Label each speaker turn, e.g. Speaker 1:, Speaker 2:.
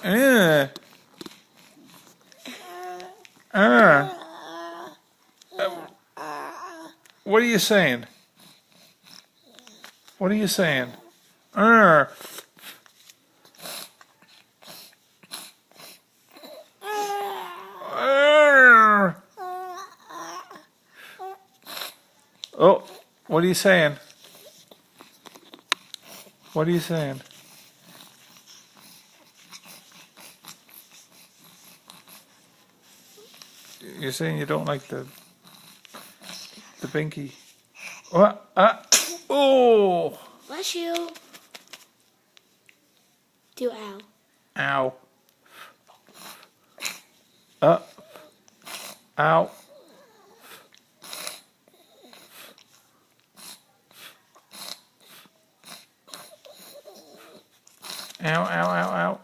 Speaker 1: Uh, uh. What are you saying? What are you saying? Uh. Uh. Oh, what are you saying? What are you saying? You're saying you don't like the binky. What? Oh!
Speaker 2: Bless you. Do ow.
Speaker 1: Ow. Ow. Ow, ow, ow, ow.